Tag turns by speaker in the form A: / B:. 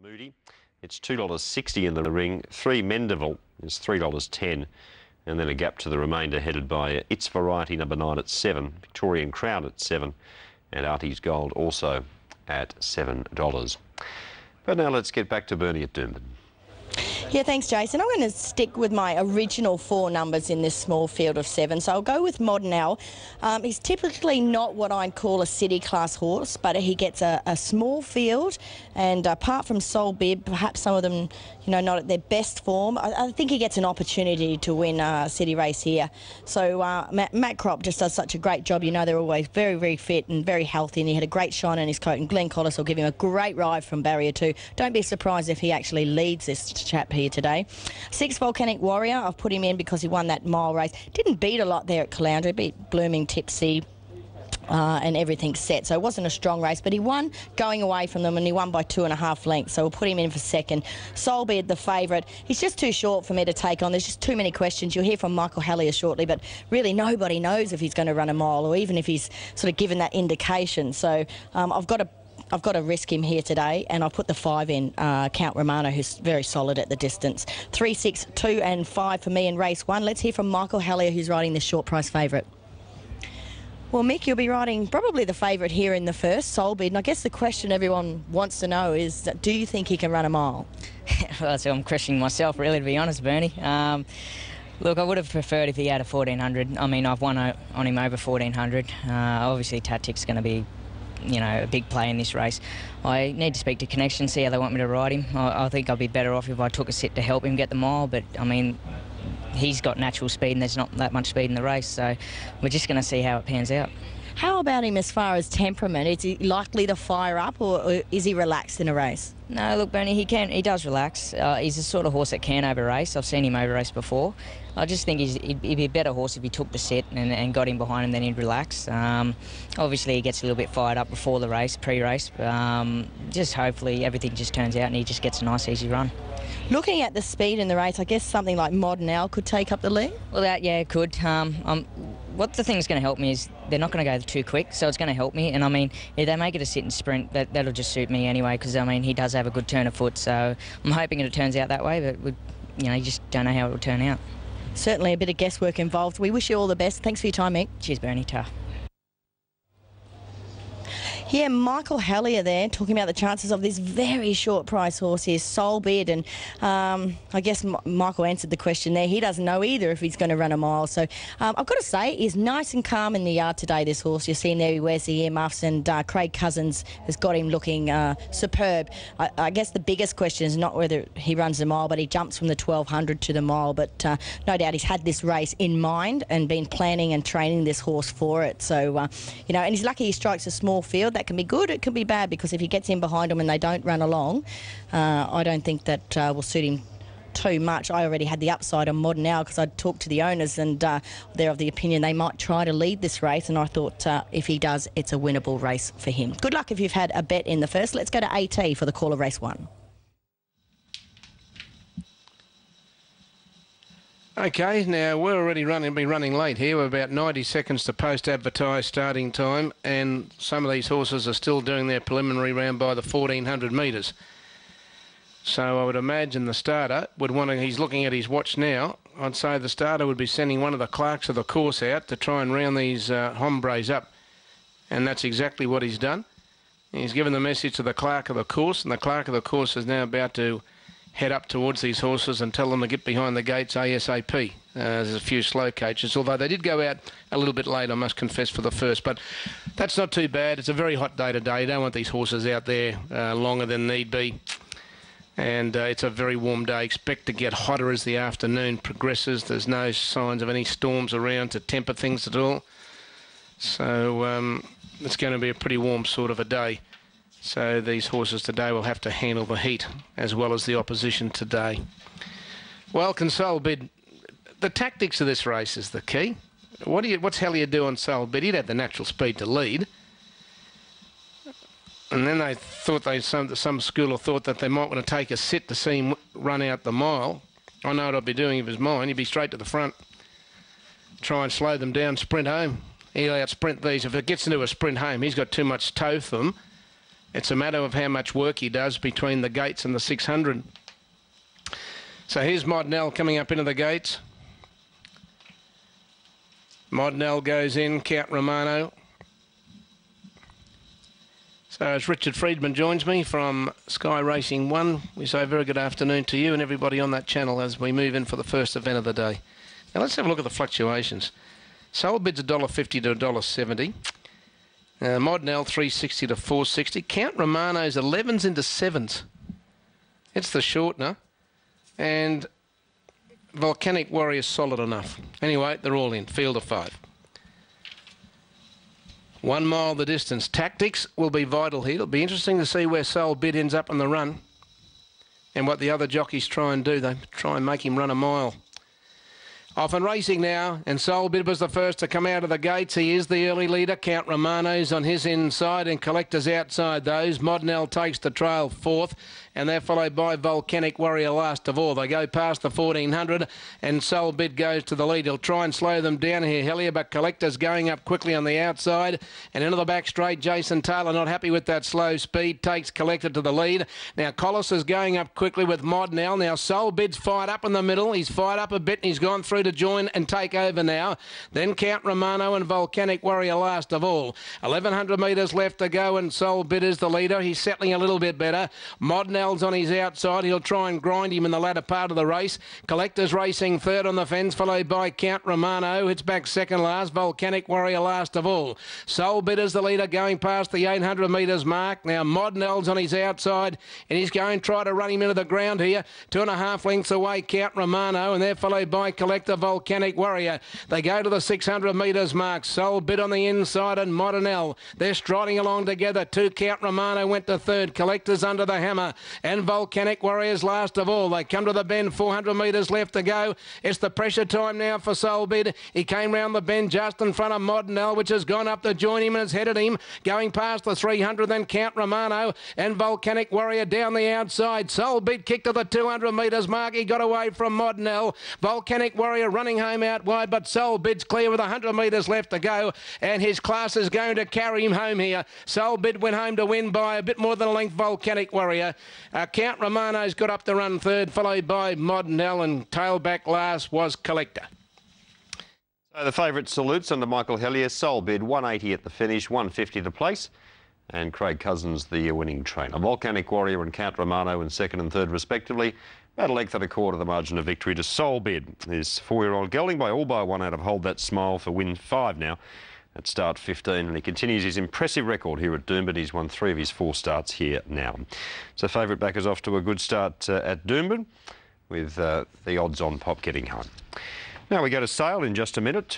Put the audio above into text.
A: Moody, it's $2.60 in the ring. 3 Mendeville is $3.10, and then a gap to the remainder headed by It's Variety number 9 at 7, Victorian Crown at 7, and Artie's Gold also at $7. But now let's get back to Bernie at Doomben.
B: Yeah, thanks, Jason. I'm going to stick with my original 4 numbers in this small field of 7. So I'll go with Modern Al. He's typically not what I'd call a city class horse, but he gets a small field. And apart from Solebid, perhaps some of them, not at their best form, I think he gets an opportunity to win a city race here. So Matt Crop just does such a great job. They're always very, very fit and very healthy, and he had a great shine on his coat. And Glenn Collis will give him a great ride from barrier 2. Don't be surprised if he actually leads this chap here today. 6 Volcanic Warrior, I've put him in because he won that mile race. Didn't beat a lot there at Caloundra, beat Blooming Tipsy and everything set. So it wasn't a strong race, but he won going away from them, and he won by 2.5 lengths. So we'll put him in for second. Solebid, the favourite. He's just too short for me to take on. There's just too many questions. You'll hear from Michael Hallier shortly, but really nobody knows if he's going to run a mile or even if he's sort of given that indication. So I've got to risk him here today, and I'll put the 5 in, Count Romano, who's very solid at the distance. 3, 6, 2 and 5 for me in race 1. Let's hear from Michael Hallier, who's riding this short price favourite. Well, Mick, you'll be riding probably the favourite here in the first, Solebid, and I guess the question everyone wants to know is, do you think he can run a mile?
C: Well, so I'm questioning myself, really, to be honest, Bernie. Look, I would have preferred if he had a 1400. I mean, I've won on him over 1400. Obviously, Tactic's going to be a big play in this race. I need to speak to Connection, see how they want me to ride him. I think I'd be better off if I took a sit to help him get the mile, but I mean, he's got natural speed and there's not that much speed in the race, so we're just going to see how it pans out.
B: How about him as far as temperament? Is he likely to fire up, or is he relaxed in a race?
C: No, look, Bernie, he does relax. He's the sort of horse that can over-race. I've seen him over-race before. I just think he'd be a better horse if he took the set and got him behind him, then he'd relax. Obviously, he gets a little bit fired up before the race, pre-race. Just hopefully everything just turns out and he just gets a nice, easy run.
B: Looking at the speed in the race, I guess something like Modern Al could take up the lead?
C: Well, it could. What the thing's going to help me is they're not going to go too quick, so it's going to help me. And I mean, if they make it a sit and sprint, that'll just suit me anyway, because I mean, he does have a good turn of foot, so I'm hoping it turns out that way, but you just don't know how it will turn out.
B: Certainly a bit of guesswork involved. We wish you all the best. Thanks for your time, Mick.
C: Cheers, Bernie. Ta.
B: Yeah, Michael Hallier there talking about the chances of this very short price horse here, Solebid, and I guess Michael answered the question there. He doesn't know either if he's going to run a mile. So I've got to say, he's nice and calm in the yard today, this horse. You're seeing there he wears the earmuffs, and Craig Cousins has got him looking superb. I guess the biggest question is not whether he runs the mile, but he jumps from the 1200 to the mile. But no doubt he's had this race in mind and been planning and training this horse for it. So, and he's lucky he strikes a small field. That can be good, it can be bad, because if he gets in behind them and they don't run along, I don't think that will suit him too much. I already had the upside on Modern Al because I'd talked to the owners, and they're of the opinion they might try to lead this race, and I thought if he does, it's a winnable race for him. Good luck if you've had a bet in the first. Let's go to AT for the call of race 1.
D: Okay, now we're already running late here. We're about 90 seconds to post-advertised starting time, and some of these horses are still doing their preliminary round by the 1400 metres. So I would imagine the starter would want to, he's looking at his watch now, I'd say the starter would be sending one of the clerks of the course out to try and round these hombres up. And that's exactly what he's done. He's given the message to the clerk of the course, and the clerk of the course is now about to head up towards these horses and tell them to get behind the gates ASAP. There's a few slow coaches, although they did go out a little bit late, I must confess, for the first. But that's not too bad. It's a very hot day today. You don't want these horses out there longer than need be. And it's a very warm day. Expect to get hotter as the afternoon progresses. There's no signs of any storms around to temper things at all. So it's going to be a pretty warm sort of a day. So these horses today will have to handle the heat as well as the opposition today. Well, can Solebid, the tactics of this race is the key. What's Hallier do on Solebid? He'd had the natural speed to lead. And then they thought some schooler thought that they might want to take a sit to see him run out the mile. I know what I'd be doing if it was mine. He'd be straight to the front, try and slow them down, sprint home. He'll out-sprint these. If it gets into a sprint home, he's got too much toe for them. It's a matter of how much work he does between the gates and the 600. So here's Modnell coming up into the gates. Modnell goes in, Count Romano. So as Richard Friedman joins me from Sky Racing 1, we say a very good afternoon to you and everybody on that channel as we move in for the first event of the day. Now let's have a look at the fluctuations. Solebid's $1.50 to $1.70. Modnell $3.60 to $4.60. Count Romano's 11s into 7s. It's the shortener. And Volcanic Warrior solid enough. Anyway, they're all in. Field of 5. 1 mile the distance. Tactics will be vital here. It'll be interesting to see where Solebid ends up on the run and what the other jockeys try and do. They try and make him run a mile. Off and racing now, and Solebid was the first to come out of the gates. He is the early leader. Count Romano's on his inside and Collector's outside those. Modnell takes the trail 4th, and they're followed by Volcanic Warrior last of all. They go past the 1400, and Solebid goes to the lead. He'll try and slow them down here, Hellier, but Collector's going up quickly on the outside, and into the back straight. Jason Taylor, not happy with that slow speed, takes Collector to the lead. Now Collis is going up quickly with Modnell. Now Solebid's fired up in the middle. He's fired up a bit, and he's gone through to join and take over now. Then Count Romano and Volcanic Warrior last of all. 1100 metres left to go, and Solebid is the leader. He's settling a little bit better. Modnell's on his outside. He'll try and grind him in the latter part of the race. Collector's racing 3rd on the fence, followed by Count Romano. It's back 2nd last. Volcanic Warrior last of all. Solebid is the leader going past the 800 metres mark. Now Modnell's on his outside, and he's going to try to run him into the ground here. 2.5 lengths away, Count Romano, and they're followed by Collector, Volcanic Warrior. They go to the 600 metres mark. Solebid on the inside and Modnell. They're striding along together. 2 Count Romano went to 3rd. Collector's under the hammer. And Volcanic Warriors last of all. They come to the bend. 400 metres left to go. It's the pressure time now for Solebid. He came round the bend just in front of Modnell, which has gone up to join him and has headed him. Going past the 300, then Count Romano and Volcanic Warrior down the outside. Solebid kicked to the 200 metres mark. He got away from Modnell. Volcanic Warrior running home out wide, but Solebid's clear with 100 metres left to go, and his class is going to carry him home here. Solebid went home to win by a bit more than a length. Volcanic Warrior. Count Romano's got up to run 3rd, followed by Modnell, and tailback last was Collector.
A: So the favourite salutes under Michael Hellier. Solebid 180 at the finish, 150 to place, and Craig Cousins the winning trainer. Volcanic Warrior and Count Romano in 2nd and 3rd respectively. About a length and a quarter the margin of victory to Solebid. His 4-year-old gelding by all by one out of Hold That Smile for win 5 now at start 15, and he continues his impressive record here at Doomben. He's won 3 of his 4 starts here now. So favourite backers off to a good start at Doomben, with the odds on Pop getting home. Now we go to Sale in just a minute.